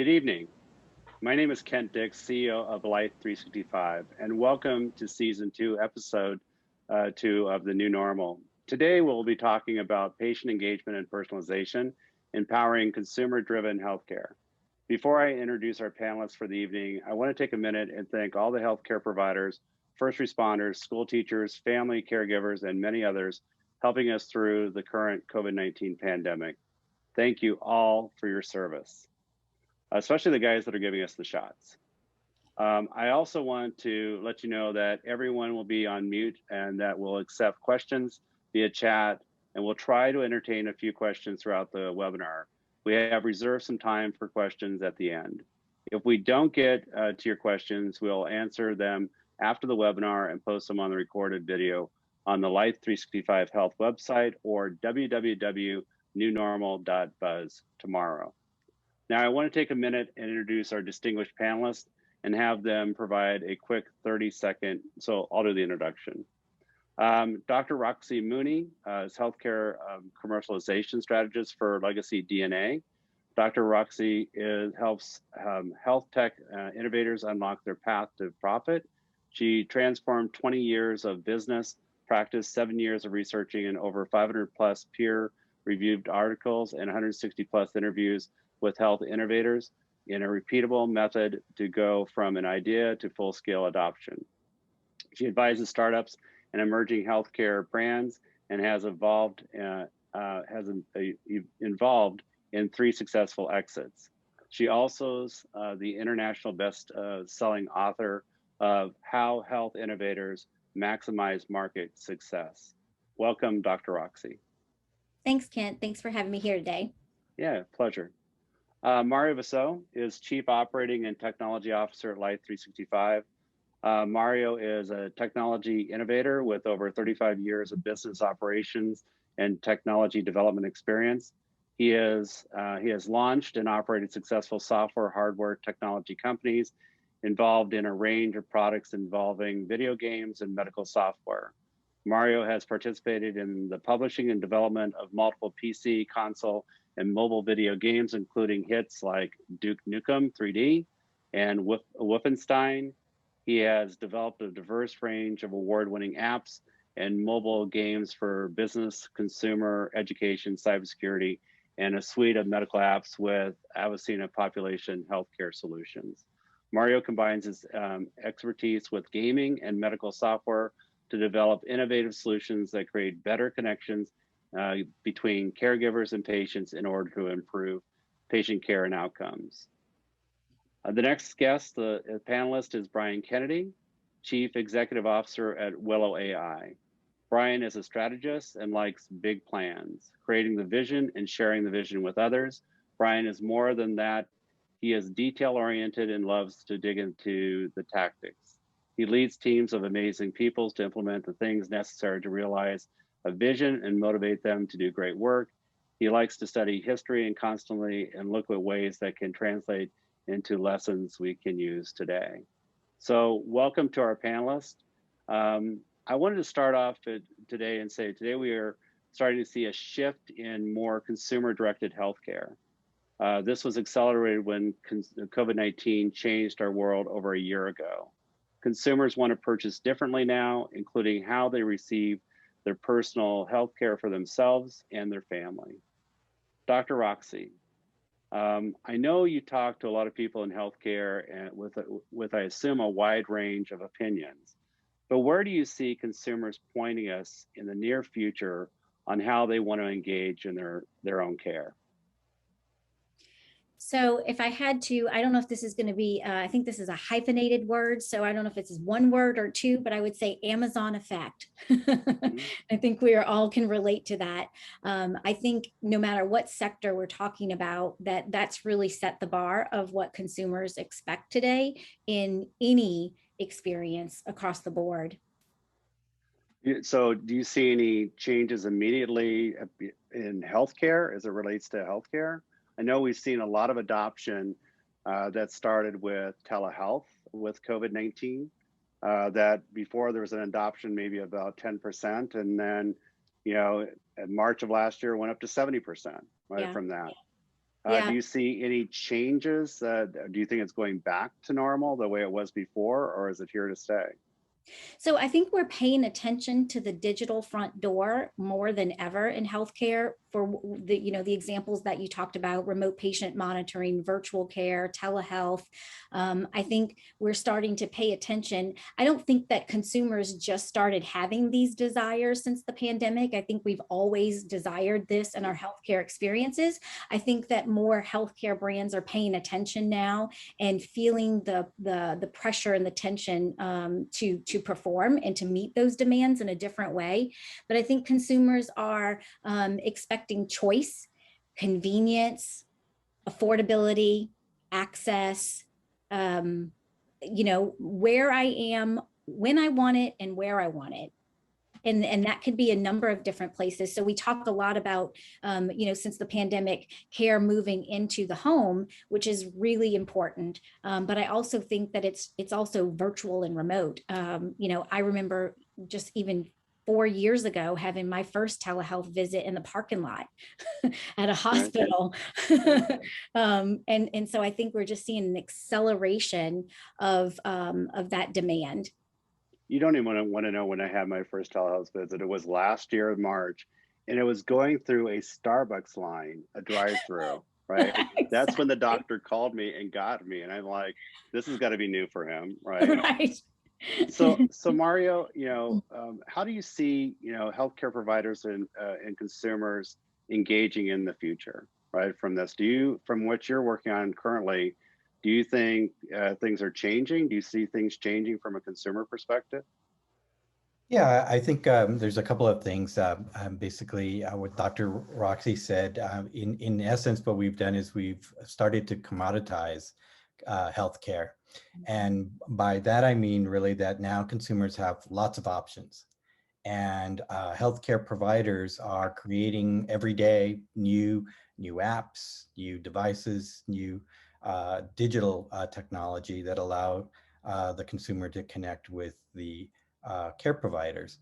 Good evening. My name is Kent Dix, CEO of Life 365, and welcome to Season 2, Episode 2 of The New Normal. Today, we'll be talking about patient engagement and personalization, empowering consumer-driven healthcare. Before I introduce our panelists for the evening, I want to take a minute and thank all the healthcare providers, first responders, school teachers, family caregivers, and many others helping us through the current COVID-19 pandemic. Thank you all for your service, especially the guys that are giving us the shots. I also want to let you know that everyone will be on mute and that we'll accept questions via chat, and we'll try to entertain a few questions throughout the webinar. We have reserved some time for questions at the end. If we don't get to your questions, we'll answer them after the webinar and post them on the recorded video on the Life 365 Health website or www.newnormal.buzz tomorrow. Now, I want to take a minute and introduce our distinguished panelists and have them provide a quick 30-second, so I'll do the introduction. Dr. Roxie Mooney is healthcare commercialization strategist for Legacy DNA. Dr. Roxie helps health tech innovators unlock their path to profit. She transformed 20 years of business practice, 7 years of researching, and over 500 plus peer-reviewed articles and 160 plus interviews with health innovators in a repeatable method to go from an idea to full-scale adoption. She advises startups and emerging healthcare brands and has involved in 3 successful exits. She also is the international best-selling author of How Health Innovators Maximize Market Success. Welcome, Dr. Roxie. Thanks, Kent. Thanks for having me here today. Yeah, pleasure. Mario Vassaux is Chief Operating and Technology Officer at Life 365. Mario is a technology innovator with over 35 years of business operations and technology development experience. He has launched and operated successful software, hardware, technology companies involved in a range of products involving video games and medical software. Mario has participated in the publishing and development of multiple PC, console, and mobile video games, including hits like Duke Nukem 3D and Wolfenstein. He has developed a diverse range of award-winning apps and mobile games for business, consumer, education, cybersecurity, and a suite of medical apps with Avicenna Population Healthcare Solutions. Mario combines his expertise with gaming and medical software to develop innovative solutions that create better connections between caregivers and patients in order to improve patient care and outcomes. The next guest, the panelist, is Brian Kennedy, Chief Executive Officer at Willow.AI. Brian is a strategist and likes big plans, creating the vision and sharing the vision with others. Brian is more than that. He is detail-oriented and loves to dig into the tactics. He leads teams of amazing people to implement the things necessary to realize a vision and motivate them to do great work. He likes to study history and constantly and look at ways that can translate into lessons we can use today. So welcome to our panelists. I wanted to start off today and say, today we are starting to see a shift in more consumer-directed healthcare. This was accelerated when COVID-19 changed our world over a year ago. Consumers want to purchase differently now, including how they receive their personal health care for themselves and their family. Dr. Roxie, I know you talk to a lot of people in healthcare and with I assume, a wide range of opinions, but where do you see consumers pointing us in the near future on how they want to engage in their own care? So if I had to, I don't know if this is going to be, I think this is a hyphenated word. So I don't know if it's one word or two, but I would say Amazon effect. I think we all can relate to that. I think no matter what sector we're talking about, that's really set the bar of what consumers expect today in any experience across the board. So do you see any changes immediately in healthcare as it relates to healthcare? I know we've seen a lot of adoption that started with telehealth with COVID-19, that before there was an adoption maybe about 10%. And then, you know, in March of last year, went up to 70% right, from that. Do Yeah. you see any changes? Do you think it's going back to normal the way it was before, or is it here to stay? So I think we're paying attention to the digital front door more than ever in healthcare for the, the examples that you talked about, remote patient monitoring, virtual care, telehealth. I think we're starting to pay attention. I don't think that consumers just started having these desires since the pandemic. I think we've always desired this in our healthcare experiences. I think that more healthcare brands are paying attention now and feeling the pressure and the tension to perform and to meet those demands in a different way. But I think consumers are expecting choice, convenience, affordability, access, where I am, when I want it, and where I want it. And that could be a number of different places. So we talk a lot about, since the pandemic, care moving into the home, which is really important. But I also think that it's also virtual and remote. I remember just even 4 years ago having my first telehealth visit in the parking lot at a Right. hospital. Right. And so I think we're just seeing an acceleration of that demand. You don't even want to know when I had my first telehealth visit. It was last year in March, and it was going through a Starbucks line, a drive-through, right? That's when the Exactly. doctor called me and got me, and I'm like, this has got to be new for him, right? Right. So Mario, how do you see, healthcare providers and consumers engaging in the future, right? From this, from what you're working on currently, do you think things are changing? Do you see things changing from a consumer perspective? Yeah, I think there's a couple of things. Basically, what Dr. Roxie said, in essence, what we've done is we've started to commoditize healthcare. And by that, I mean really that now consumers have lots of options. And healthcare providers are creating every day new apps, new devices, new digital technology that allow the consumer to connect with the care providers.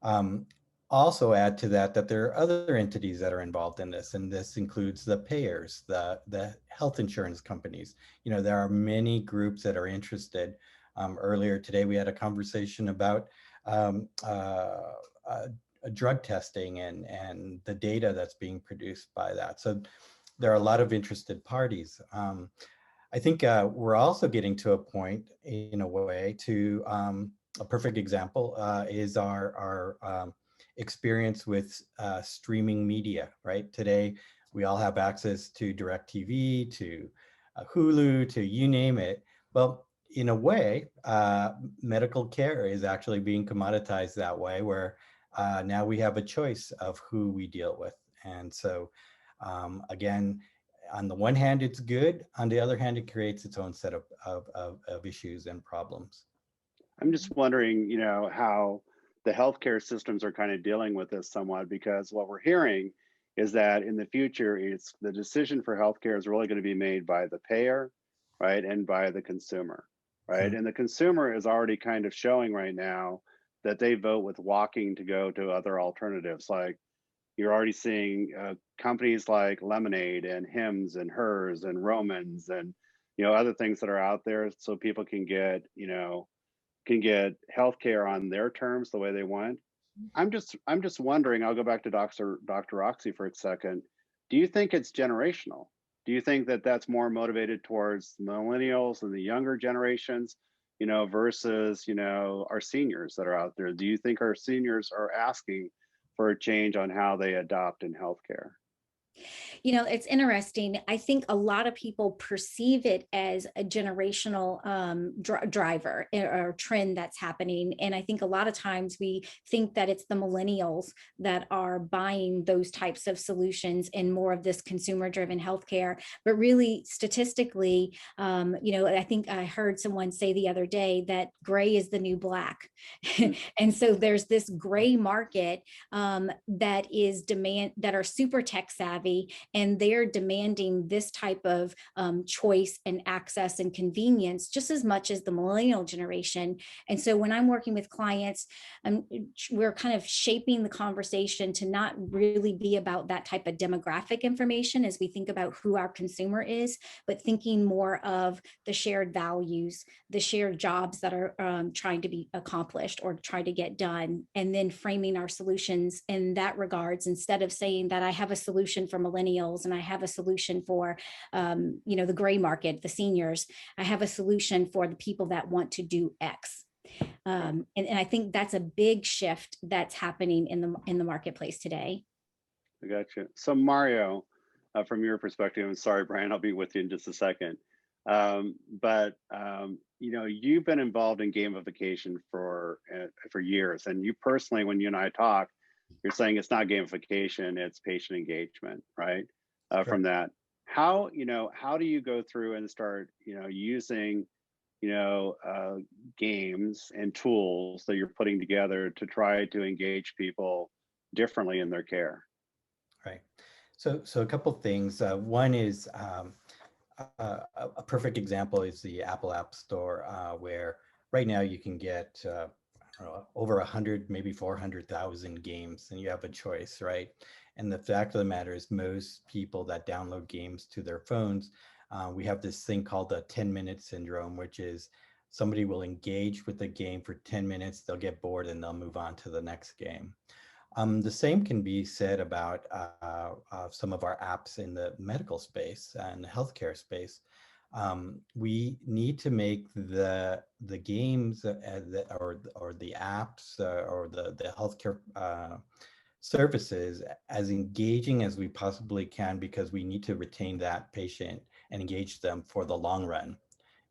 Um, Also add to that there are other entities that are involved in this, and this includes the payers, the health insurance companies. There are many groups that are interested. Earlier today, we had a conversation about um, uh, uh, drug testing and the data that's being produced by that. So there are a lot of interested parties. I think we're also getting to a point, in a way, to a perfect example is our experience with streaming media, right? Today, we all have access to DirecTV, to Hulu, to you name it. Well, in a way, medical care is actually being commoditized that way, where now we have a choice of who we deal with. And so, again, on the one hand, it's good. On the other hand, it creates its own set of issues and problems. I'm just wondering, how the healthcare systems are kind of dealing with this somewhat, because what we're hearing is that in the future, it's the decision for healthcare is really going to be made by the payer, right, and by the consumer, right? Hmm. And the consumer is already kind of showing right now that they vote with walking to go to other alternatives. Like you're already seeing companies like Lemonade and Hims and Hers and Romans and other things that are out there, so people can get healthcare on their terms the way they want. I'm just wondering, I'll go back to Dr. Roxy for a second. Do you think it's generational? Do you think that that's more motivated towards millennials and the younger generations, versus, our seniors that are out there? Do you think our seniors are asking for a change on how they adopt in healthcare? It's interesting. I think a lot of people perceive it as a generational driver or trend that's happening. And I think a lot of times we think that it's the millennials that are buying those types of solutions and more of this consumer driven healthcare. But really, statistically, I think I heard someone say the other day that gray is the new black. And so there's this gray market that is that are super tech savvy and they're demanding this type of choice and access and convenience just as much as the millennial generation. And so when I'm working with clients, we're kind of shaping the conversation to not really be about that type of demographic information as we think about who our consumer is, but thinking more of the shared values, the shared jobs that are trying to be accomplished or trying to get done, and then framing our solutions in that regards, instead of saying that I have a solution for millennials and I have a solution for the gray market, the seniors. I have a solution for the people that want to do X. And I think that's a big shift that's happening in the marketplace today. I got you. So Mario, from your perspective, and sorry, Brian, I'll be with you in just a second. You've been involved in gamification for years, and you personally, when you and I talk, you're saying it's not gamification, it's patient engagement, right? From that, how do you go through and start, using, games and tools that you're putting together to try to engage people differently in their care? Right. So a couple things. One is a perfect example is the Apple App Store, where right now you can get over 100, maybe 400,000 games, and you have a choice, right? And the fact of the matter is most people that download games to their phones, we have this thing called the 10-minute syndrome, which is somebody will engage with the game for 10 minutes, they'll get bored, and they'll move on to the next game. The same can be said about some of our apps in the medical space and the healthcare space. We need to make the games or the apps or the healthcare services as engaging as we possibly can, because we need to retain that patient and engage them for the long run.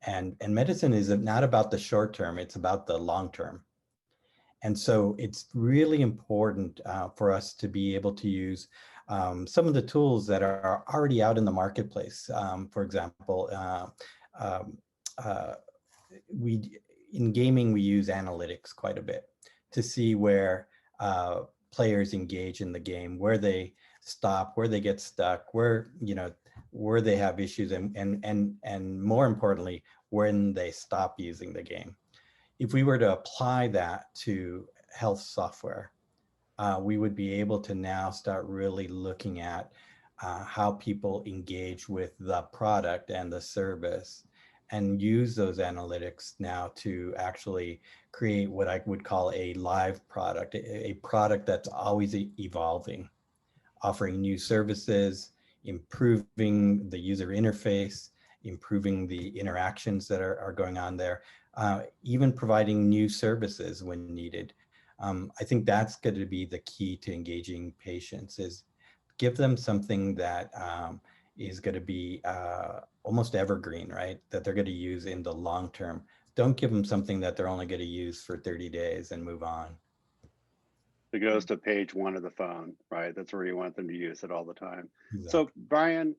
And medicine is not about the short term, it's about the long term. And so it's really important for us to be able to use some of the tools that are already out in the marketplace. For example, in gaming, we use analytics quite a bit to see where players engage in the game, where they stop, where they get stuck, where they have issues, and more importantly, when they stop using the game. If we were to apply that to health software, we would be able to now start really looking at how people engage with the product and the service, and use those analytics now to actually create what I would call a live product, a product that's always evolving, offering new services, improving the user interface, improving the interactions that are going on there, even providing new services when needed. I think that's going to be the key to engaging patients, is give them something that is going to be almost evergreen, right? That they're going to use in the long term. Don't give them something that they're only going to use for 30 days and move on. It goes to page 1 of the phone, right? That's where you want them to use it all the time. Exactly. So Brian,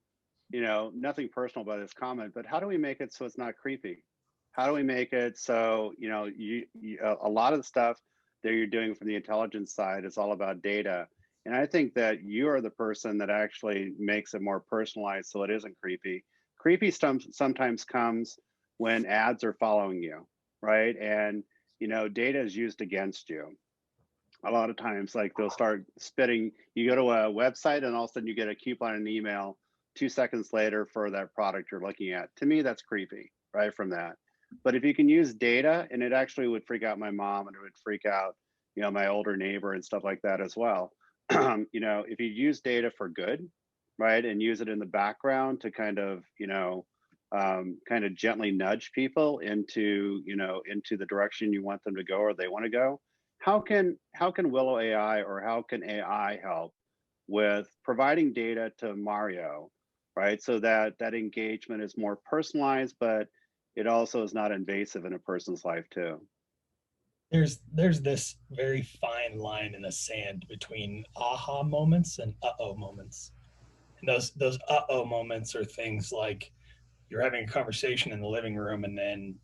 nothing personal about this comment, but how do we make it so it's not creepy? How do we make it so, a lot of the stuff that you're doing from the intelligence side is all about data. And I think that you are the person that actually makes it more personalized so it isn't creepy. Creepy sometimes comes when ads are following you, right? And, data is used against you. A lot of times, like they'll start spitting, you go to a website and all of a sudden you get a coupon and email 2 seconds later for that product you're looking at. To me, that's creepy, right, from that. But if you can use data, and it actually would freak out my mom, and it would freak out, my older neighbor and stuff like that as well. If you use data for good, right, and use it in the background to kind of gently nudge people into the direction you want them to go or they want to go, how can Willow.AI or how can AI help with providing data to Mario, right, so that engagement is more personalized, but it also is not invasive in a person's life too? There's this very fine line in the sand between aha moments and uh-oh moments. And those uh-oh moments are things like you're having a conversation in the living room, and then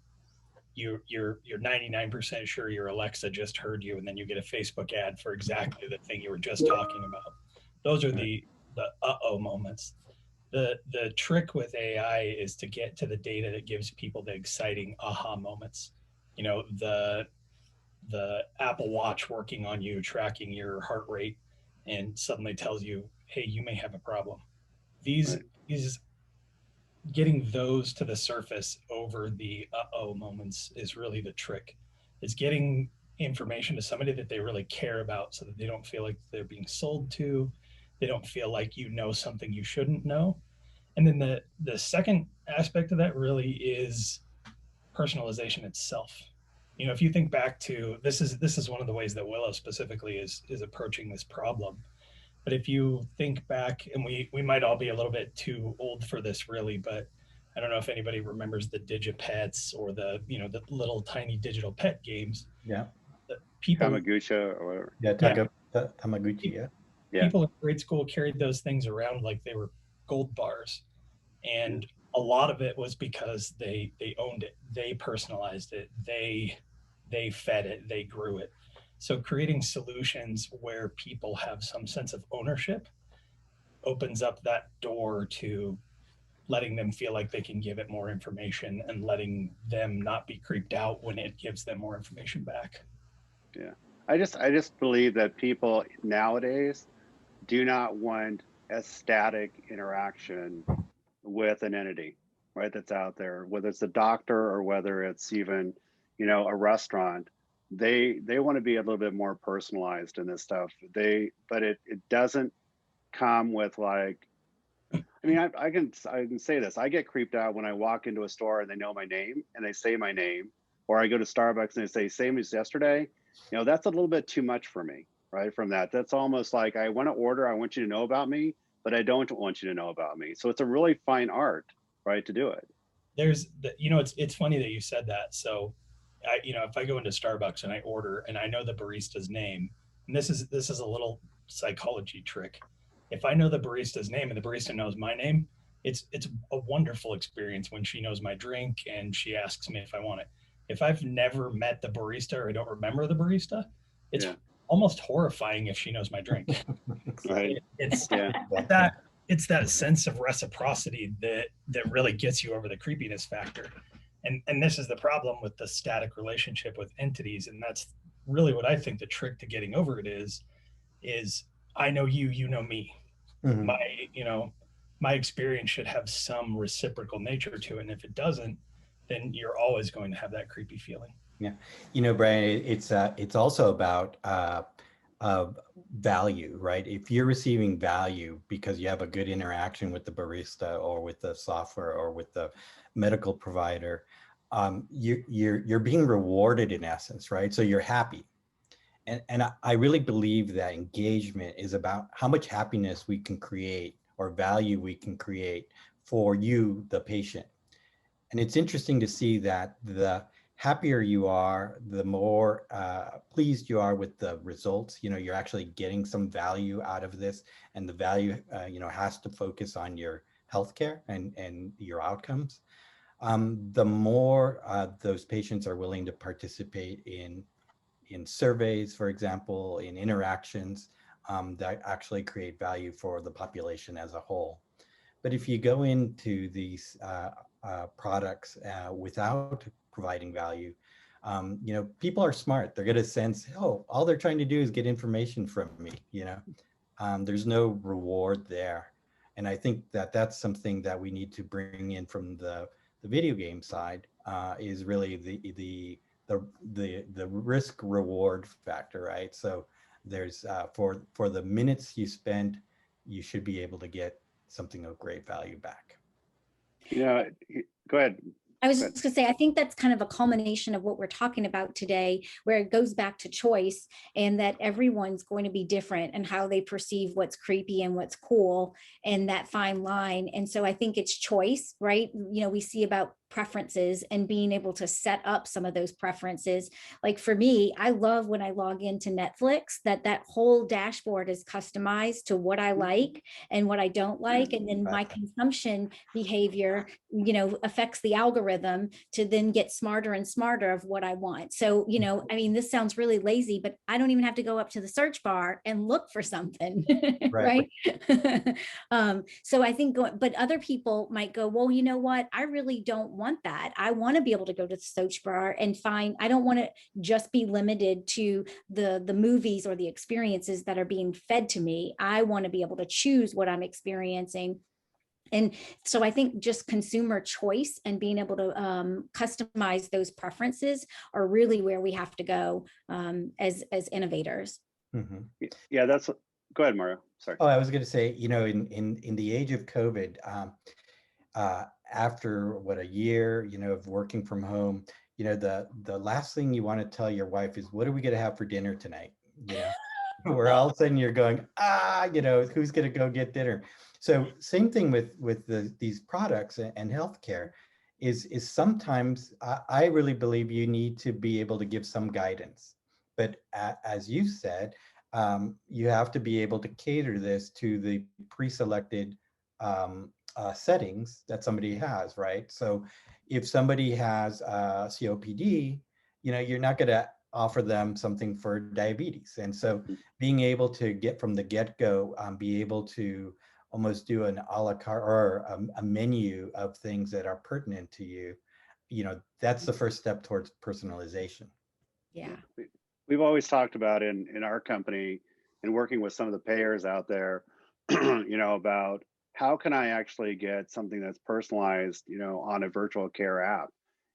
you're 99% sure your Alexa just heard you, and then you get a Facebook ad for exactly the thing you were just talking about. Those are the the uh-oh moments. The trick with AI is to get to the data that gives people the exciting aha moments. You know, the Apple Watch working on you, tracking your heart rate, and suddenly tells you, hey, you may have a problem. These Right. these getting those to the surface over the uh-oh moments is really the trick. Is getting information to somebody that they really care about so that they don't feel like they're being sold to, they don't feel like you know something you shouldn't know. And then the second aspect of that really is personalization itself. You know, if you think back to this is one of the ways that Willow specifically is approaching this problem. But if you think back, and we might all be a little bit too old for this really, but I don't know if anybody remembers the Digipets or the, you know, the little tiny digital pet games. Yeah. People, Kamagucha or whatever. Yeah. yeah, Tamaguchi. Yeah. Yeah. people in grade school carried those things around like they were gold bars. And a lot of it was because they owned it, they personalized it, they fed it, they grew it. So creating solutions where people have some sense of ownership opens up that door to letting them feel like they can give it more information and letting them not be creeped out when it gives them more information back. Yeah. I just believe that people nowadays do not want a static interaction with an entity, right? That's out there, whether it's a doctor or whether it's even, you know, a restaurant. They want to be a little bit more personalized in this stuff. But it doesn't come with like, I mean, I can say this. I get creeped out when I walk into a store and they know my name and they say my name, or I go to Starbucks and they say same as yesterday. You know, that's a little bit too much for me, right? From that, that's almost like I want to order. I want you to know about me, but I don't want you to know about me. So it's a really fine art, right, to do it. You know, it's funny that you said that. So you know, if I go into Starbucks and I order and I know the barista's name, and this is a little psychology trick. If I know the barista's name and the barista knows my name, it's a wonderful experience when she knows my drink and she asks me if I want it. If I've never met the barista or I don't remember the barista, it's Yeah. almost horrifying if she knows my drink. Right. It's Yeah. that it's that sense of reciprocity that really gets you over the creepiness factor. And this is the problem with the static relationship with entities, and that's really what I think the trick to getting over it is I know you, you know me. Mhm. My, you know, my experience should have some reciprocal nature to it, and if it doesn't, then you're always going to have that creepy feeling. Yeah, you know, Brian, it's also about value, right? If you're receiving value because you have a good interaction with the barista or with the software or with the medical provider, you're being rewarded in essence, right? So you're happy. And I really believe that engagement is about how much happiness we can create or value we can create for you, the patient. And it's interesting to see that the happier you are, the more pleased you are with the results. You know, you're actually getting some value out of this, and the value, you know, has to focus on your healthcare and your outcomes. The more those patients are willing to participate in surveys, for example, in interactions that actually create value for the population as a whole. But if you go into these products without providing value, you know, people are smart. They're going to sense, oh, all they're trying to do is get information from me. You know, there's no reward there. And I think that that's something that we need to bring in from the video game side is really the risk reward factor, right? So there's for the minutes you spend, you should be able to get something of great value back. You know, go ahead. I was just going to say, I think that's kind of a culmination of what we're talking about today, where it goes back to choice and that everyone's going to be different and how they perceive what's creepy and what's cool and that fine line. And so I think it's choice, right? You know, we see about preferences and being able to set up some of those preferences. Like for me, I love when I log into Netflix that whole dashboard is customized to what I like and what I don't like. And then my consumption behavior, affects the algorithm to then get smarter and smarter of what I want. So, I mean, this sounds really lazy, but I don't even have to go up to the search bar and look for something, right? So I think, but other people might go, well, you know what? I really don't want that. I want to be able to go to the search bar and find, I don't want to just be limited to the movies or the experiences that are being fed to me. I want to be able to choose what I'm experiencing. And so I think just consumer choice and being able to customize those preferences are really where we have to go as innovators. Yeah, go ahead, Mario. Sorry. Oh, I was going to say, in the age of COVID, after a year, of working from home, the last thing you want to tell your wife is, what are we going to have for dinner tonight? Where all of a sudden you're going, who's going to go get dinner? So same thing with these products and healthcare is sometimes I really believe you need to be able to give some guidance. But as you said, you have to be able to cater this to the pre-selected settings that somebody has, right? So if somebody has COPD, you're not going to offer them something for diabetes. And so being able to get from the get-go, be able to almost do an a la carte or a menu of things that are pertinent to you, that's the first step towards personalization. Yeah. We've always talked about in our company and working with some of the payers out there, about how can I actually get something that's personalized, on a virtual care app.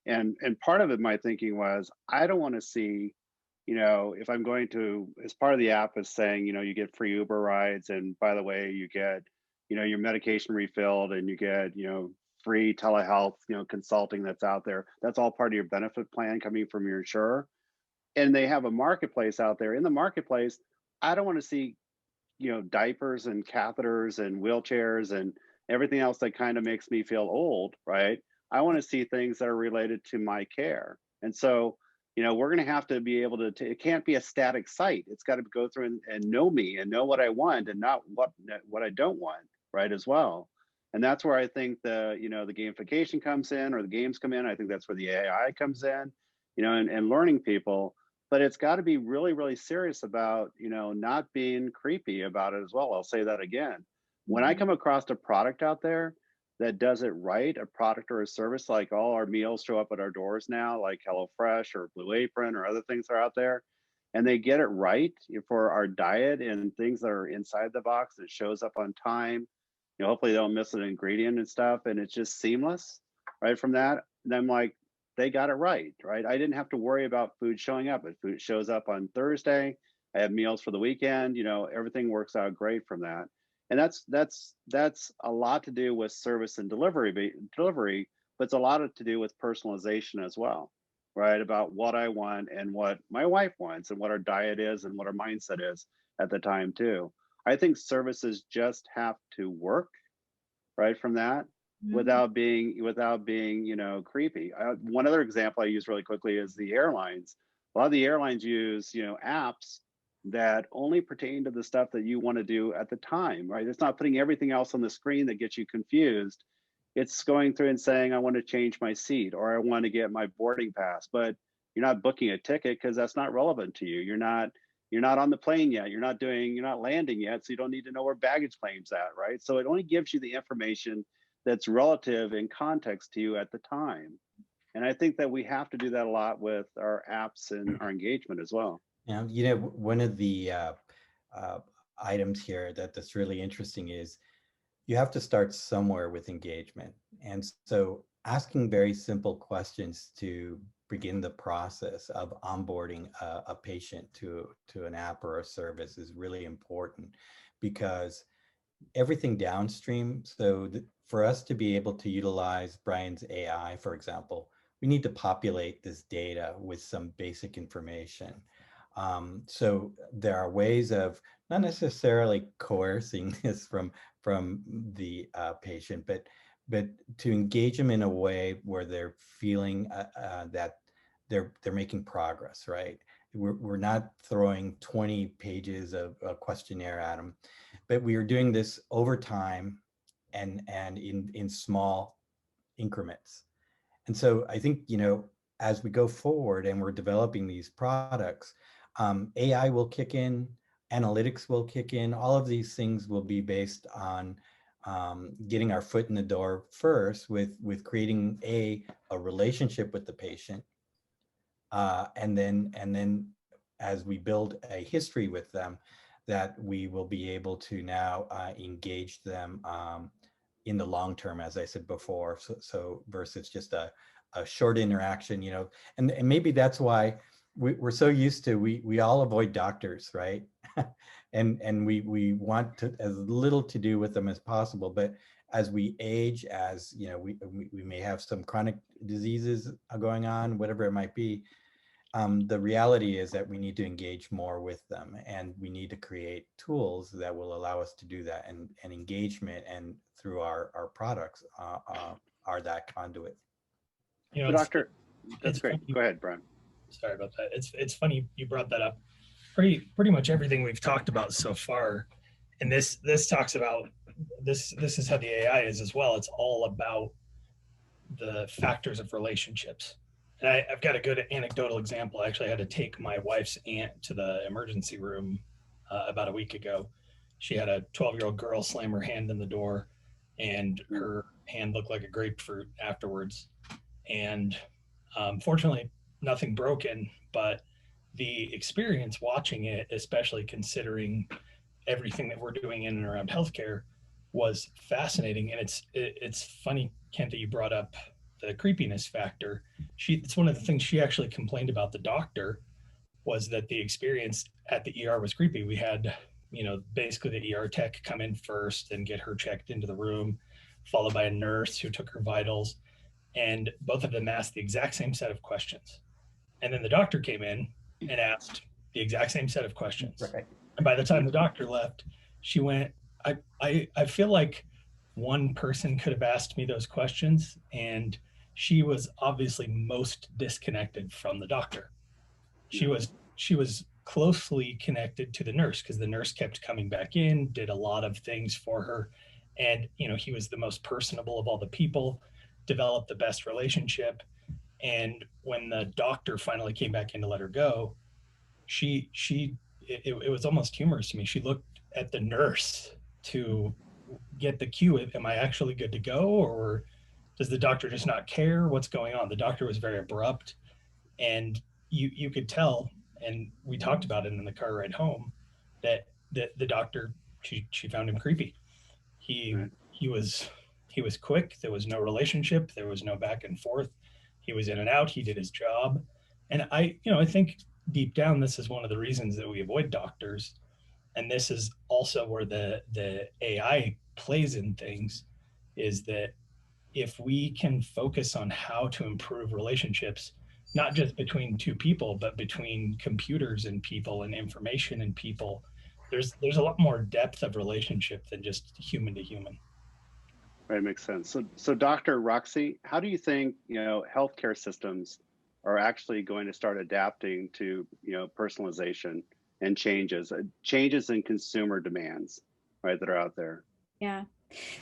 And part of it, my thinking was, I don't want to see, if I'm going to, as part of the app is saying, you get free Uber rides. And by the way, you get, your medication refilled and you get, free telehealth, consulting that's out there. That's all part of your benefit plan coming from your insurer. And they have a marketplace out there. In the marketplace, I don't want to see, diapers and catheters and wheelchairs and everything else that kind of makes me feel old, right? I want to see things that are related to my care. And so, we're going to have to be able to, it can't be a static site. It's got to go through and know me and know what I want and not what I don't want, right, as well. And that's where I think the gamification comes in, or the games come in. I think that's where the AI comes in, and learning people. But it's got to be really, really serious about, not being creepy about it as well. I'll say that again. When I come across a product out there that does it right, a product or a service, like all our meals show up at our doors now, like HelloFresh or Blue Apron or other things are out there, and they get it right for our diet and things that are inside the box, it shows up on time. Hopefully they don't miss an ingredient and stuff, and it's just seamless, right, from that. And I'm like, they got it right? I didn't have to worry about food showing up. If food shows up on Thursday, I have meals for the weekend, everything works out great from that. And that's a lot to do with service and delivery, but it's a lot to do with personalization as well, right? About what I want and what my wife wants and what our diet is and what our mindset is at the time too. I think services just have to work, right, from that, without being creepy. One other example I use really quickly is the airlines. A lot of the airlines use apps that only pertain to the stuff that you want to do at the time, right? It's not putting everything else on the screen that gets you confused. It's going through and saying, I want to change my seat, or I want to get my boarding pass, but you're not booking a ticket because that's not relevant to you. You're not on the plane yet. You're not landing yet, so you don't need to know where baggage claim's at, right? So it only gives you the information that's relative in context to you at the time. And I think that we have to do that a lot with our apps and our engagement as well. Yeah, one of the items here that's really interesting is you have to start somewhere with engagement. And so asking very simple questions to begin the process of onboarding a patient to an app or a service is really important, because everything downstream. So for us to be able to utilize Brian's AI, for example, we need to populate this data with some basic information. So there are ways of not necessarily coercing this from the patient, but but to engage them in a way where they're feeling that they're making progress, right? We're not throwing 20 pages of a questionnaire at them, but we are doing this over time and in small increments. And so I think, you know, as we go forward and we're developing these products, AI will kick in, analytics will kick in. All of these things will be based on getting our foot in the door first with creating a relationship with the patient, and then as we build a history with them, that we will be able to now engage them in the long term, as I said before. So versus just a short interaction, you know, and maybe that's why we're so used to, we all avoid doctors, right? and we want to as little to do with them as possible. But as we age, as you know, we may have some chronic diseases going on, whatever it might be. The reality is that we need to engage more with them, and we need to create tools that will allow us to do that, and engagement and through our products are that conduit. You know, Doctor, that's it's great. funny. Go ahead, Brian. Sorry about that. It's funny you brought that up. Pretty much everything we've talked about so far, and this talks about this is how the AI is as well. It's all about the factors of relationships. And I've got a good anecdotal example. I actually had to take my wife's aunt to the emergency room about a week ago. She had a 12-year-old girl slam her hand in the door, and her hand looked like a grapefruit afterwards. And fortunately, nothing broken, but the experience watching it, especially considering everything that we're doing in and around healthcare, was fascinating. And it's funny, Kent, that you brought up the creepiness factor. It's one of the things she actually complained about the doctor, was that the experience at the ER was creepy. We had, you know, basically the ER tech come in first and get her checked into the room, followed by a nurse who took her vitals, and both of them asked the exact same set of questions. And then the doctor came in and asked the exact same set of questions. Right. And by the time the doctor left, she went, I feel like one person could have asked me those questions, and she was obviously most disconnected from the doctor. She was closely connected to the nurse, because the nurse kept coming back in, did a lot of things for her. And, you know, he was the most personable of all the people, developed the best relationship. And when the doctor finally came back in to let her go, it was almost humorous to me. She looked at the nurse to get the cue. Am I actually good to go? Or does the doctor just not care? What's going on? The doctor was very abrupt, and you could tell, and we talked about it in the car ride home, that the doctor, she found him creepy. He was quick. There was no relationship. There was no back and forth. He was in and out. He did his job. And I think deep down, this is one of the reasons that we avoid doctors. And this is also where the AI plays in things, is that if we can focus on how to improve relationships, not just between two people, but between computers and people and information and people, there's a lot more depth of relationship than just human to human. Right, makes sense. So Dr. Roxie, how do you think, you know, healthcare systems are actually going to start adapting to, you know, personalization and changes in consumer demands, right, that are out there? Yeah.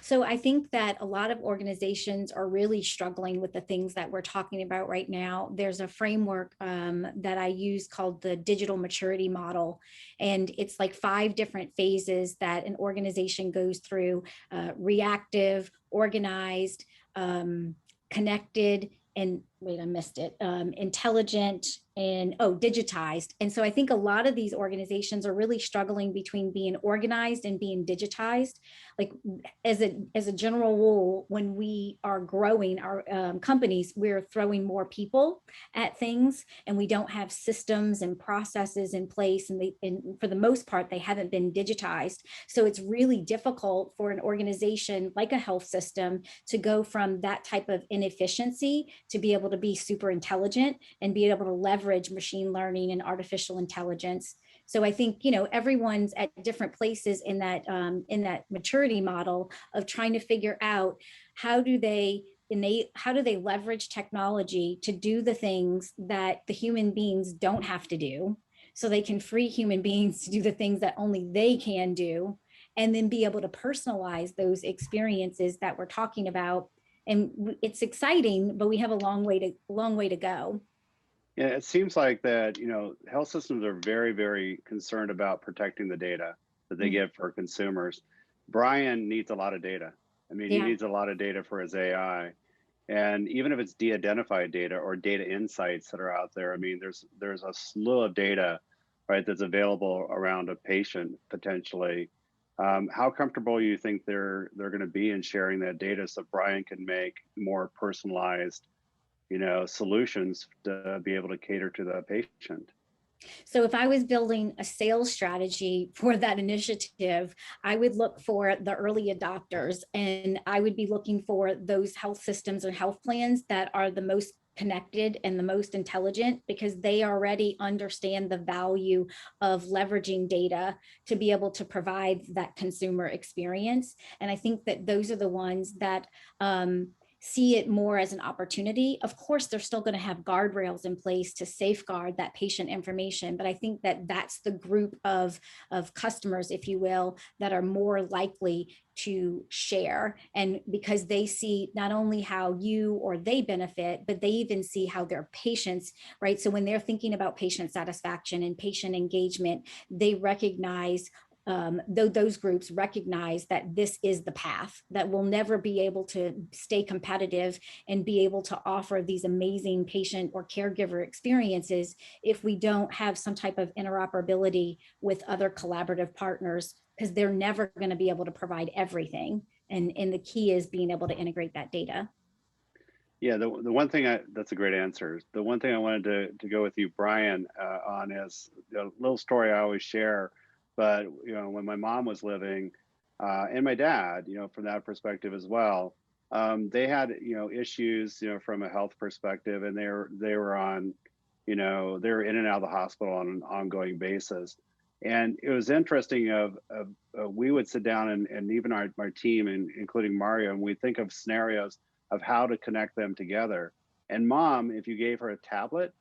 So I think that a lot of organizations are really struggling with the things that we're talking about right now. There's a framework that I use called the digital maturity model. And it's like 5 different phases that an organization goes through: reactive, organized, connected, and wait, I missed it, intelligent, and digitized. And so I think a lot of these organizations are really struggling between being organized and being digitized. Like as a general rule, when we are growing our companies, we're throwing more people at things, and we don't have systems and processes in place. And for the most part, they haven't been digitized. So it's really difficult for an organization like a health system to go from that type of inefficiency to be able to be super intelligent and be able to leverage machine learning and artificial intelligence So I think, you know, everyone's at different places in that maturity model of trying to figure out how do they leverage technology to do the things that the human beings don't have to do, so they can free human beings to do the things that only they can do, and then be able to personalize those experiences that we're talking about. And it's exciting, but we have a long way to go. Yeah, it seems like that, you know, health systems are very, very concerned about protecting the data that they give for consumers. Brian needs a lot of data. I mean, he Yeah. needs a lot of data for his AI. And even if it's de-identified data or data insights that are out there, I mean, there's a slew of data, right, that's available around a patient potentially. How comfortable you think they're going to be in sharing that data so Brian can make more personalized, you know, solutions to be able to cater to the patient? So if I was building a sales strategy for that initiative, I would look for the early adopters, and I would be looking for those health systems and health plans that are the most connected and the most intelligent, because they already understand the value of leveraging data to be able to provide that consumer experience. And I think that those are the ones that see it more as an opportunity. Of course, they're still going to have guardrails in place to safeguard that patient information, but I think that that's the group of customers, if you will, that are more likely to share. And because they see not only how you or they benefit, but they even see how their patients, right? So when they're thinking about patient satisfaction and patient engagement, they recognize, those groups recognize that this is the path, that we'll never be able to stay competitive and be able to offer these amazing patient or caregiver experiences if we don't have some type of interoperability with other collaborative partners, because they're never going to be able to provide everything. And the key is being able to integrate that data. Yeah, the one thing that's a great answer. The one thing I wanted to go with you, Brian, on is a little story I always share. But you know, when my mom was living, and my dad, you know, from that perspective as well, they had, you know, issues, you know, from a health perspective, and they were on, you know, they were in and out of the hospital on an ongoing basis. And it was interesting we would sit down and even our team, and including Mario, and we think of scenarios of how to connect them together. And mom, if you gave her a tablet,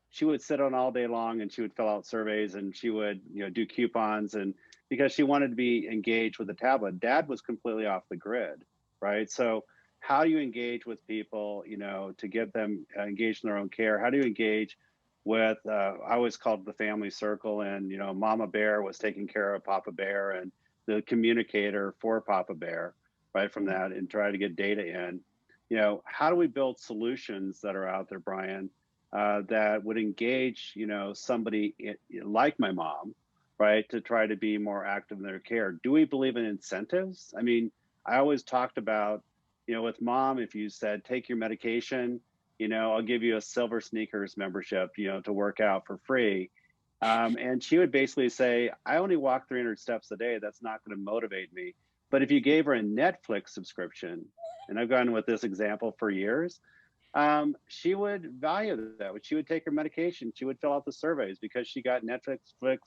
she would sit on all day long and she would fill out surveys and she would, you know, do coupons, and because she wanted to be engaged with the tablet. Dad was completely off the grid, right? So how do you engage with people, you know, to get them engaged in their own care? How do you engage with, I always called it the family circle, and, you know, Mama Bear was taking care of Papa Bear and the communicator for Papa Bear, right, from that, and try to get data in. You know, how do we build solutions that are out there, Brian, that would engage, you know, somebody like my mom, right, to try to be more active in their care? Do we believe in incentives? I mean, I always talked about, you know, with mom, if you said, take your medication, you know, I'll give you a Silver Sneakers membership, you know, to work out for free. And she would basically say, I only walk 300 steps a day. That's not going to motivate me. But if you gave her a Netflix subscription, and I've gone with this example for years, she would value that. She would take her medication. She would fill out the surveys because she got Netflix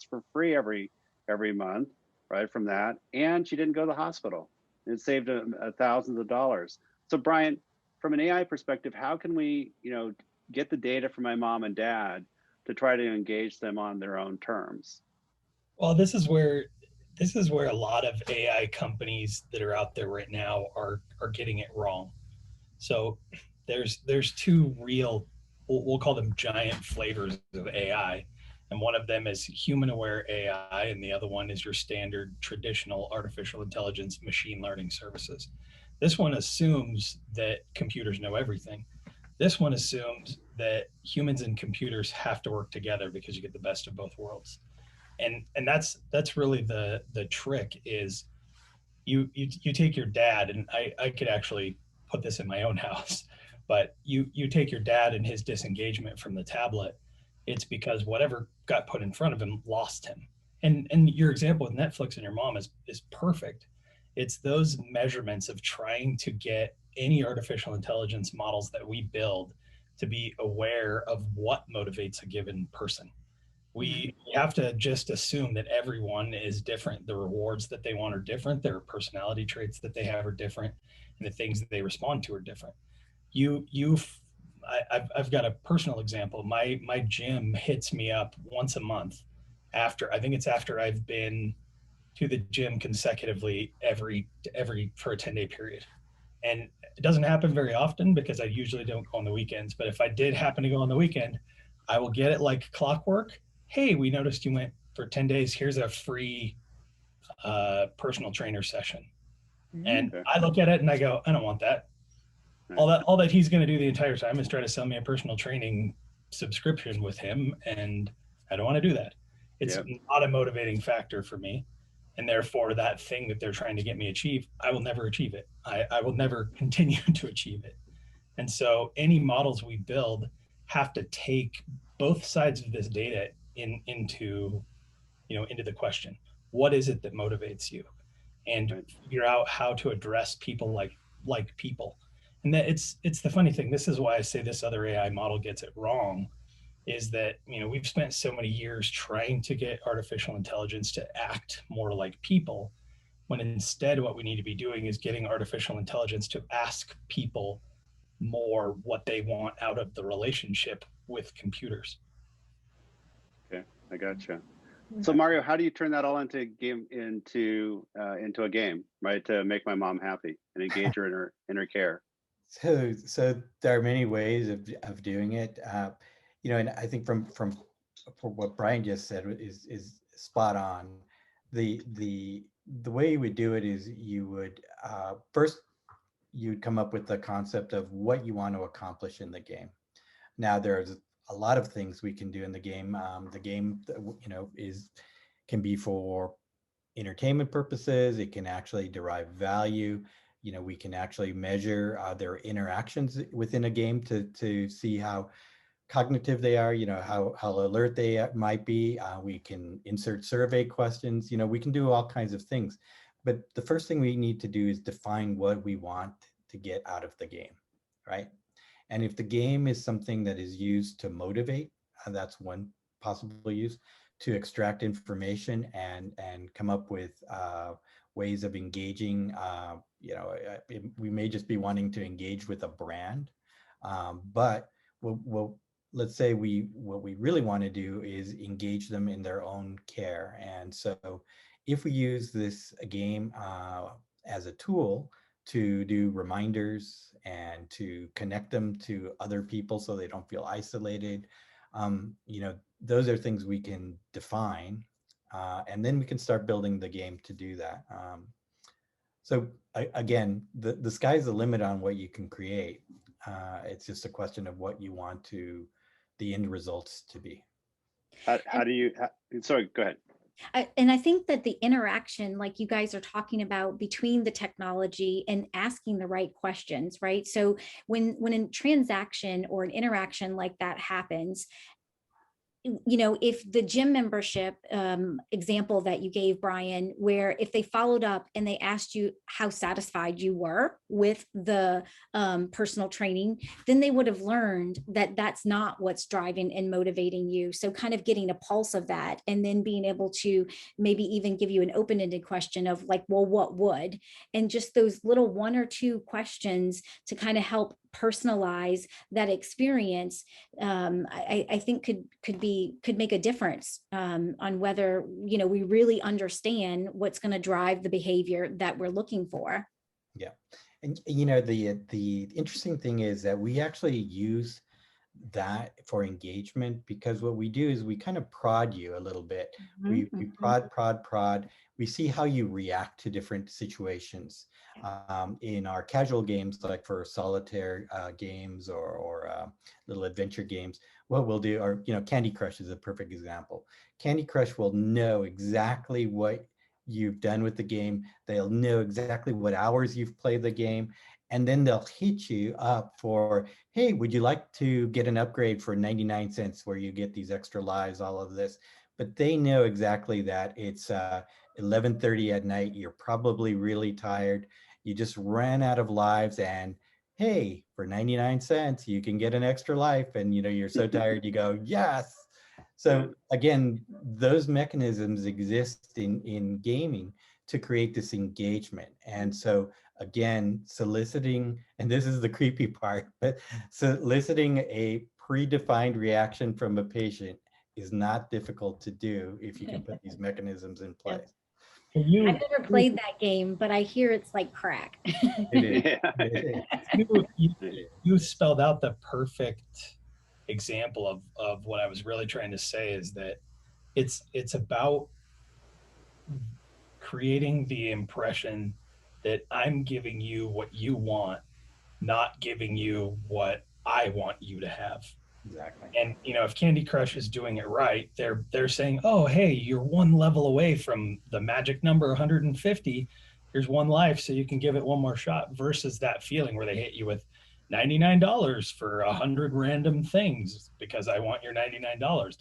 for free every month, right, from that. And she didn't go to the hospital. It saved thousands of dollars. So Brian, from an AI perspective, how can we, you know, get the data from my mom and dad to try to engage them on their own terms? Well, this is where a lot of AI companies that are out there right now are getting it wrong. So there's two real, we'll call them giant flavors of AI, and one of them is human aware AI, and the other one is your standard traditional artificial intelligence machine learning services. This one assumes that computers know everything. This one assumes that humans and computers have to work together because you get the best of both worlds. And that's really the trick is you take your dad, and I could actually put this in my own house, but you take your dad and his disengagement from the tablet. It's because whatever got put in front of him lost him. And your example with Netflix and your mom is perfect. It's those measurements of trying to get any artificial intelligence models that we build to be aware of what motivates a given person. We have to just assume that everyone is different. The rewards that they want are different. Their personality traits that they have are different, and the things that they respond to are different. I've got a personal example. My gym hits me up once a month after, I think it's after I've been to the gym consecutively every for a 10-day period. And it doesn't happen very often because I usually don't go on the weekends. But if I did happen to go on the weekend, I will get it like clockwork. Hey, we noticed you went for 10 days. Here's a free personal trainer session. And Okay. I look at it and I go, I don't want that. All that he's going to do the entire time is try to sell me a personal training subscription with him, and I don't want to do that. It's not a motivating factor for me, and therefore that thing that they're trying to get me to achieve, I will never achieve it. I will never continue to achieve it. And so any models we build have to take both sides of this data into the question. What is it that motivates you? And figure out how to address people like people. And that it's the funny thing. This is why I say this other AI model gets it wrong, is that we've spent so many years trying to get artificial intelligence to act more like people, when instead what we need to be doing is getting artificial intelligence to ask people more what they want out of the relationship with computers. Okay, I gotcha. So Mario, how do you turn that all into a game, into a game, right? To make my mom happy and engage her in her care. So there are many ways of doing it, and I think from what Brian just said is spot on. The way you would do it is you would first you'd come up with the concept of what you want to accomplish in the game. Now there's a lot of things we can do in the game. The game, can be for entertainment purposes. It can actually derive value. We can actually measure their interactions within a game to see how cognitive they are, how alert they might be. We can insert survey questions. We can do all kinds of things. But the first thing we need to do is define what we want to get out of the game, right? And if the game is something that is used to motivate, that's one possible use, to extract information and come up with ways of engaging. We may just be wanting to engage with a brand, but let's say what we really want to do is engage them in their own care. And so if we use this game as a tool to do reminders and to connect them to other people so they don't feel isolated, those are things we can define, and then we can start building the game to do that. So again, the sky's the limit on what you can create. It's just a question of what you want the end results to be. Sorry, go ahead. And I think that the interaction, like you guys are talking about, between the technology and asking the right questions, right? So when a transaction or an interaction like that happens, if the gym membership example that you gave, Brian, where if they followed up and they asked you how satisfied you were with the personal training, then they would have learned that that's not what's driving and motivating you. So kind of getting a pulse of that, and then being able to maybe even give you an open-ended question of like, well, what would? And just those little one or two questions to kind of help personalize that experience, I think could make a difference on whether we really understand what's going to drive the behavior that we're looking for. Yeah, and the interesting thing is that we actually use that for engagement, because what we do is we kind of prod you a little bit. We prod. We see how you react to different situations. In our casual games, like for solitaire games or little adventure games, what we'll do, or Candy Crush is a perfect example. Candy Crush will know exactly what you've done with the game. They'll know exactly what hours you've played the game. And then they'll hit you up for, hey, would you like to get an upgrade for 99 cents where you get these extra lives, all of this. But they know exactly that it's 11:30 at night. You're probably really tired. You just ran out of lives, and hey, for 99 cents, you can get an extra life. And you're so tired, you go, yes. So again, those mechanisms exist in gaming to create this engagement. And so again, soliciting, and this is the creepy part, but soliciting a predefined reaction from a patient is not difficult to do if you can put these mechanisms in place. I've never played that game, but I hear it's like crack. It is. Yeah. It is. You spelled out the perfect example of what I was really trying to say, is that it's about creating the impression that I'm giving you what you want, not giving you what I want you to have. Exactly. And if Candy Crush is doing it right, they're saying, oh, hey, you're one level away from the magic number 150. Here's one life, so you can give it one more shot. Versus that feeling where they hit you with $99 for 100 random things because I want your $99.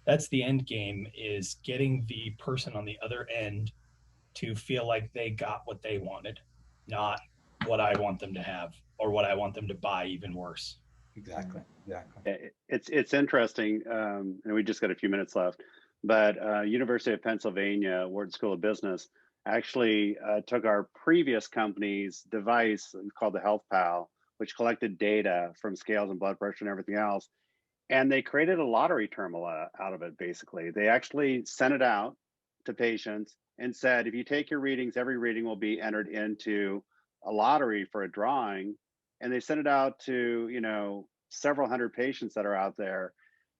That's the end game, is getting the person on the other end to feel like they got what they wanted, not what I want them to have or what I want them to buy, even worse. Exactly. It's interesting, and we just got a few minutes left, but University of Pennsylvania Wharton School of Business actually took our previous company's device called the Health Pal, which collected data from scales and blood pressure and everything else, and they created a lottery terminal out of it. Basically, they actually sent it out to patients and said, if you take your readings, every reading will be entered into a lottery for a drawing. And they sent it out to, several hundred patients that are out there.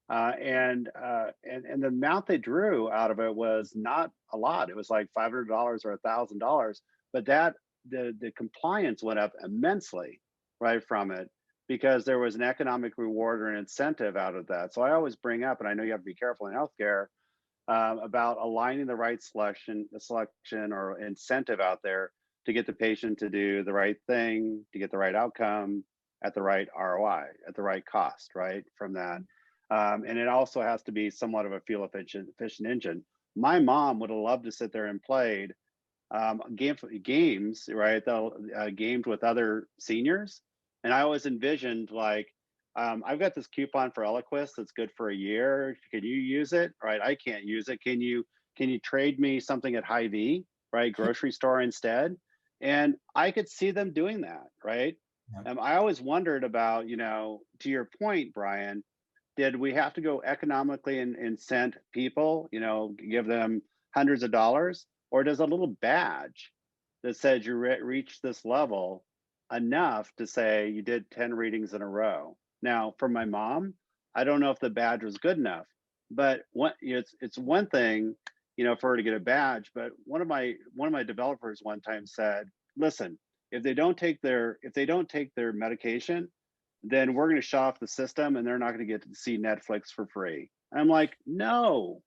And the amount they drew out of it was not a lot. It was like $500 or $1,000, but the compliance went up immensely, right, from it, because there was an economic reward or an incentive out of that. So I always bring up, and I know you have to be careful in healthcare, about aligning the right selection or incentive out there to get the patient to do the right thing, to get the right outcome at the right ROI, at the right cost, right, from that. And it also has to be somewhat of a fuel efficient engine. My mom would have loved to sit there and played games, right, gamed with other seniors. And I always envisioned, like, I've got this coupon for Eliquis that's good for a year. Can you use it? Right, I can't use it. Can you trade me something at Hy-Vee, right, grocery store instead? And I could see them doing that, right? Yep. I always wondered about, to your point, Brian, did we have to go economically and incent people, give them hundreds of dollars? Or does a little badge that says you reached this level enough to say you did 10 readings in a row? Now, for my mom, I don't know if the badge was good enough, but it's one thing, for her to get a badge. But one of my developers one time said, listen, if they don't take their medication, then we're going to shut off the system and they're not going to get to see Netflix for free. I'm like, no,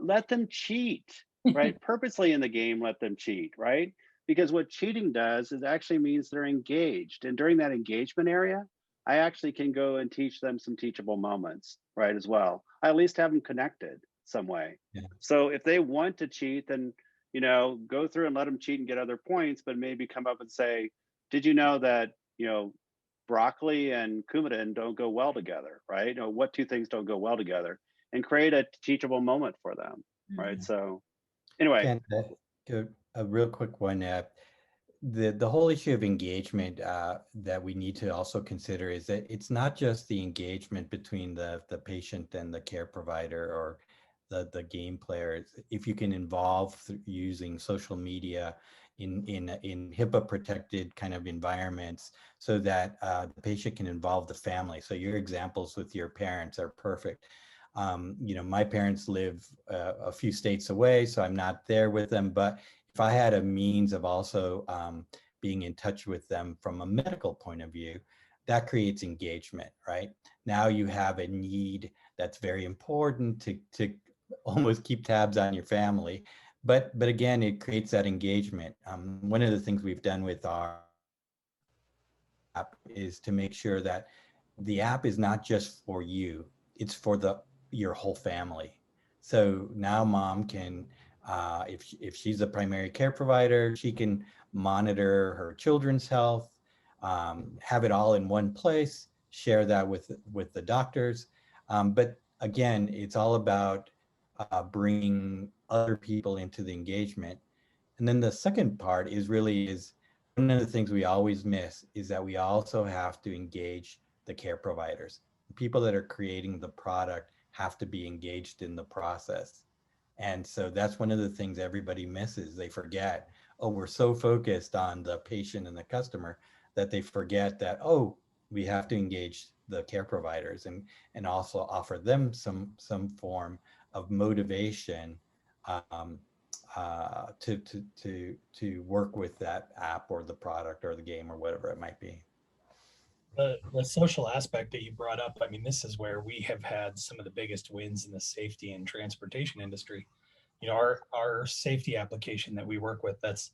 let them cheat, right? Purposely in the game, let them cheat, right? Because what cheating does is actually means they're engaged. And during that engagement area, I actually can go and teach them some teachable moments, right, as well. I at least have them connected some way. Yeah. So if they want to cheat, then, go through and let them cheat and get other points, but maybe come up and say, did you know that, broccoli and Coumadin don't go well together, right? What two things don't go well together? And create a teachable moment for them, right? So anyway. Ken, a real quick one. The whole issue of engagement that we need to also consider is that it's not just the engagement between the patient and the care provider or the game player. If you can involve using social media in HIPAA protected kind of environments, so that the patient can involve the family. So your examples with your parents are perfect. My parents live a few states away, so I'm not there with them, but if I had a means of also being in touch with them from a medical point of view, that creates engagement, right? Now you have a need that's very important to almost keep tabs on your family. But again, it creates that engagement. One of the things we've done with our app is to make sure that the app is not just for you, it's for your whole family. So now mom can, if she's a primary care provider, she can monitor her children's health, have it all in one place, share that with the doctors. But again, it's all about bringing other people into the engagement. And then the second part is one of the things we always miss is that we also have to engage the care providers. The people that are creating the product have to be engaged in the process. And so that's one of the things everybody misses. They forget, oh, we're so focused on the patient and the customer that they forget that, oh, we have to engage the care providers and also offer them some form of motivation um, to work with that app or the product or the game or whatever it might be. The social aspect that you brought up, I mean, this is where we have had some of the biggest wins in the safety and transportation industry. You know, our safety application that we work with, that's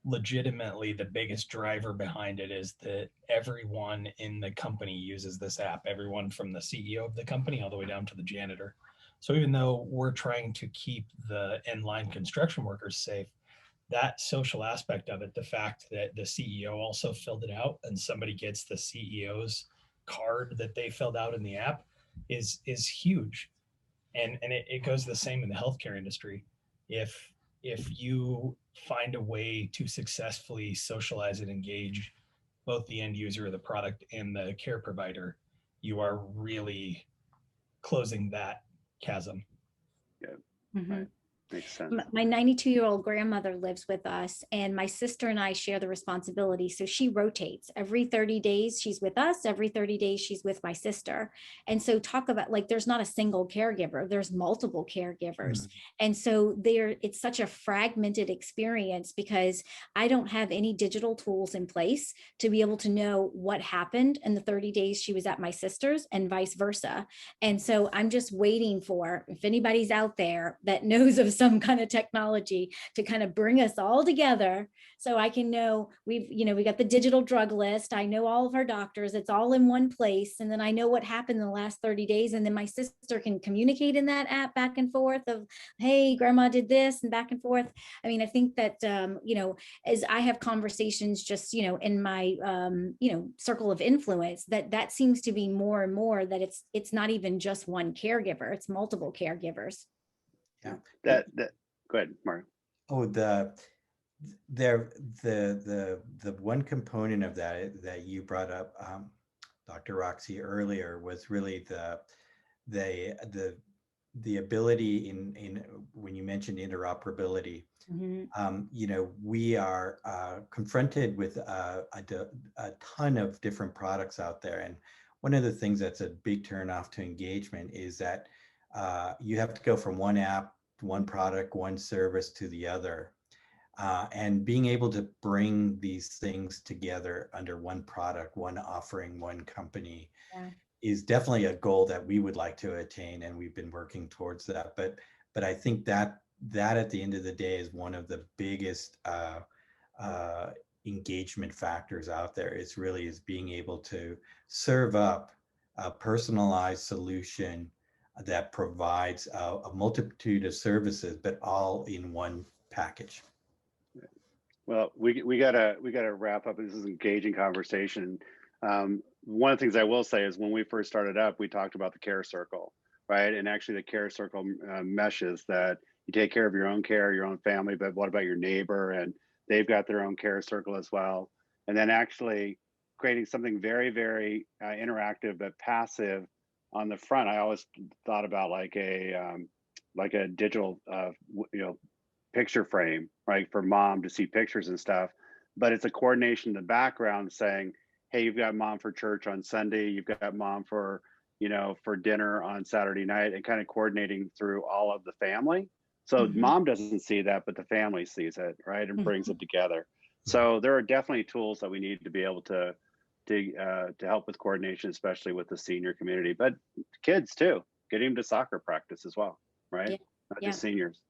legitimately the biggest driver behind it, is that everyone in the company uses this app, everyone from the CEO of the company all the way down to the janitor. So even though we're trying to keep the inline construction workers safe, that social aspect of it, the fact that the CEO also filled it out and somebody gets the CEO's card that they filled out in the app, is huge. And it goes the same in the healthcare industry. If you find a way to successfully socialize and engage both the end user of the product and the care provider, you are really closing that chasm. Yeah. Mhm. Makes sense. My 92-year-old grandmother lives with us, and my sister and I share the responsibility. So she rotates. Every 30 days, she's with us. Every 30 days, she's with my sister. And so talk about, like, there's not a single caregiver, there's multiple caregivers. And so it's such a fragmented experience because I don't have any digital tools in place to be able to know what happened in the 30 days she was at my sister's and vice versa. And so I'm just waiting for, if anybody's out there that knows of some kind of technology to kind of bring us all together, so I can know we got the digital drug list. I know all of our doctors, it's all in one place. And then I know what happened in the last 30 days. And then my sister can communicate in that app back and forth of, hey, grandma did this, and back and forth. I mean, I think that, as I have conversations just, in my, circle of influence, that seems to be more and more that it's not even just one caregiver, it's multiple caregivers. Yeah. That go ahead, Mark. Oh, the one component of that you brought up, Dr. Roxie, earlier was really the ability in when you mentioned interoperability. We are confronted with a ton of different products out there, and one of the things that's a big turnoff to engagement is that you have to go from one app, one product, one service to the other. And being able to bring these things together under one product, one offering, one company is definitely a goal that we would like to attain, and we've been working towards that. But I think that at the end of the day is one of the biggest engagement factors out there. It's really is being able to serve up a personalized solution that provides a multitude of services, but all in one package. Well, we gotta wrap up. This is an engaging conversation. One of the things I will say is when we first started up, we talked about the care circle, right? And actually, the care circle meshes that you take care of your own care, your own family, but what about your neighbor? And they've got their own care circle as well. And then actually creating something very, very interactive but passive on the front. I always thought about like a digital, picture frame, right, for mom to see pictures and stuff. But it's a coordination in the background saying, hey, you've got mom for church on Sunday, you've got mom for for dinner on Saturday night, and kind of coordinating through all of the family. So mom doesn't see that, but the family sees it, right, and brings it together. So there are definitely tools that we need to be able to help with coordination, especially with the senior community, but kids too, getting them to soccer practice as well, right? Not just seniors.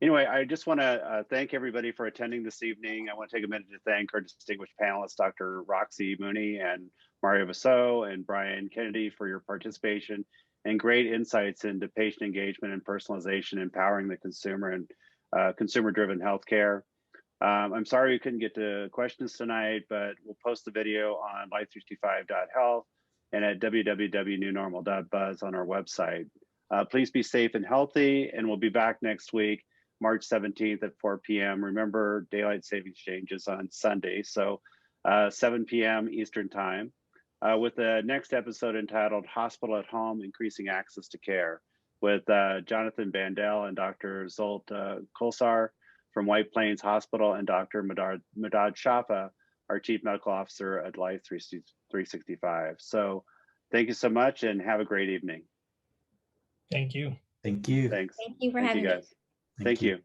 Anyway, I just want to thank everybody for attending this evening. I want to take a minute to thank our distinguished panelists, Dr. Roxie Mooney and Mario Vassaux and Brian Kennedy, for your participation and great insights into patient engagement and personalization, empowering the consumer and consumer-driven healthcare. I'm sorry we couldn't get to questions tonight, but we'll post the video on life365.health and at www.newnormal.buzz on our website. Please be safe and healthy, and we'll be back next week, March 17th at 4 p.m. Remember, daylight savings changes on Sunday, so 7 p.m. Eastern time, with the next episode entitled Hospital at Home, Increasing Access to Care, with Jonathan Bandel and Dr. Zolt Kolsar from White Plains Hospital, and Dr. Madad Shafa, our Chief Medical Officer at Life 365. So thank you so much and have a great evening. Thank you. Thank you. Thanks. Thank you for Thank having you me. guys. Thank you.